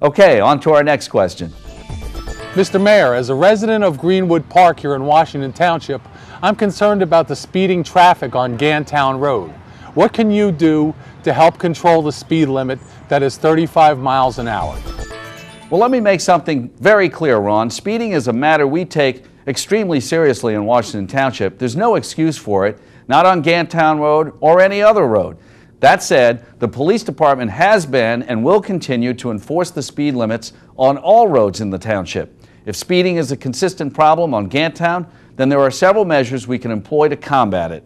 Okay, on to our next question. Mr. Mayor, as a resident of Greenwood Park here in Washington Township, I'm concerned about the speeding traffic on Gantown Road. What can you do to help control the speed limit that is 35 miles an hour? Well, let me make something very clear, Ron. Speeding is a matter we take extremely seriously in Washington Township. There's no excuse for it, not on Gantown Road or any other road. That said, the police department has been and will continue to enforce the speed limits on all roads in the township. If speeding is a consistent problem on Gantown, then there are several measures we can employ to combat it.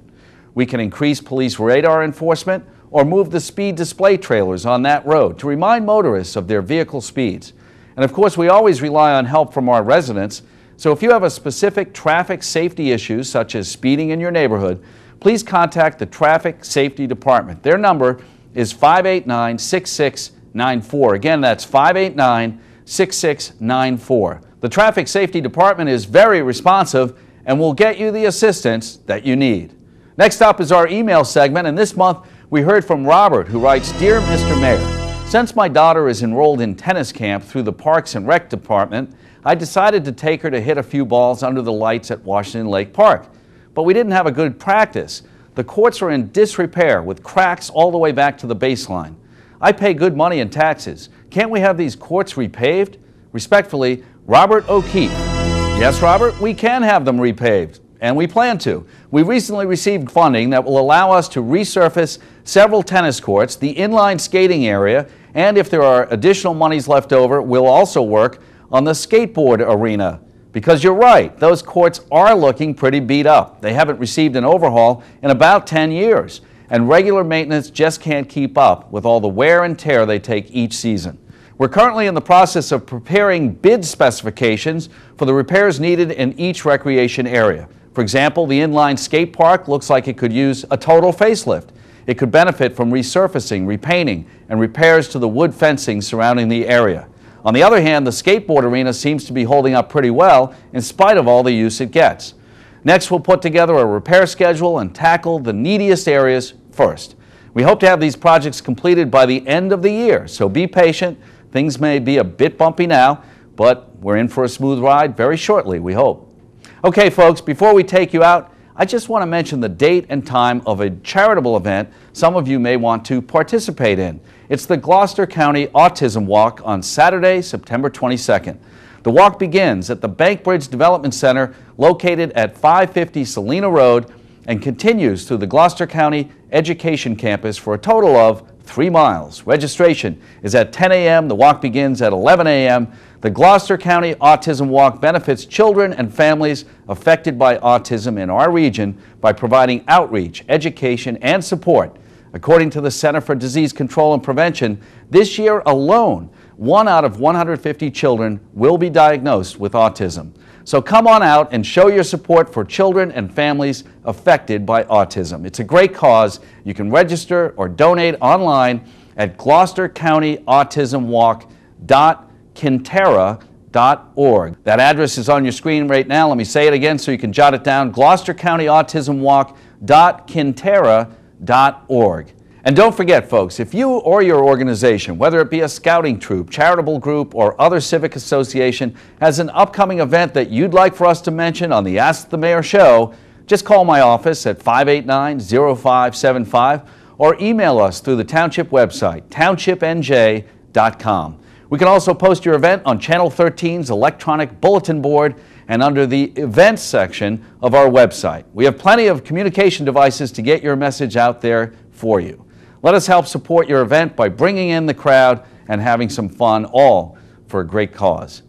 We can increase police radar enforcement or move the speed display trailers on that road to remind motorists of their vehicle speeds. And of course, we always rely on help from our residents. So if you have a specific traffic safety issue, such as speeding in your neighborhood, please contact the Traffic Safety Department. Their number is 589-6694. Again, that's 589-6694. The Traffic Safety Department is very responsive and will get you the assistance that you need. Next up is our email segment, and this month we heard from Robert, who writes, "Dear Mr. Mayor, since my daughter is enrolled in tennis camp through the Parks and Rec Department, I decided to take her to hit a few balls under the lights at Washington Lake Park. But we didn't have a good practice. The courts are in disrepair with cracks all the way back to the baseline. I pay good money in taxes. Can't we have these courts repaved? Respectfully, Robert O'Keefe." Yes, Robert, we can have them repaved, and we plan to. We recently received funding that will allow us to resurface several tennis courts, the inline skating area, and if there are additional monies left over, we'll also work on the skateboard arena. Because you're right, those courts are looking pretty beat up. They haven't received an overhaul in about 10 years, and regular maintenance just can't keep up with all the wear and tear they take each season. We're currently in the process of preparing bid specifications for the repairs needed in each recreation area. For example, the inline skate park looks like it could use a total facelift. It could benefit from resurfacing, repainting, and repairs to the wood fencing surrounding the area. On the other hand, the skateboard arena seems to be holding up pretty well in spite of all the use it gets. Next, we'll put together a repair schedule and tackle the neediest areas first. We hope to have these projects completed by the end of the year, so be patient. Things may be a bit bumpy now, but we're in for a smooth ride very shortly, we hope. Okay, folks, before we take you out, I just want to mention the date and time of a charitable event some of you may want to participate in. It's the Gloucester County Autism Walk on Saturday, September 22nd. The walk begins at the Bankbridge Development Center located at 550 Salina Road and continues through the Gloucester County Education Campus for a total of 3 miles. Registration is at 10 a.m. The walk begins at 11 a.m. The Gloucester County Autism Walk benefits children and families affected by autism in our region by providing outreach, education, and support. According to the Center for Disease Control and Prevention, this year alone, 1 out of 150 children will be diagnosed with autism. So come on out and show your support for children and families affected by autism. It's a great cause. You can register or donate online at gloucestercountyautismwalk.kinterra.org. That address is on your screen right now. Let me say it again so you can jot it down. gloucestercountyautismwalk.kinterra.org. And don't forget, folks, if you or your organization, whether it be a scouting troop, charitable group, or other civic association, has an upcoming event that you'd like for us to mention on the Ask the Mayor show, just call my office at 589-0575 or email us through the Township website, townshipnj.com. We can also post your event on Channel 13's electronic bulletin board and under the events section of our website. We have plenty of communication devices to get your message out there for you. Let us help support your event by bringing in the crowd and having some fun, all for a great cause.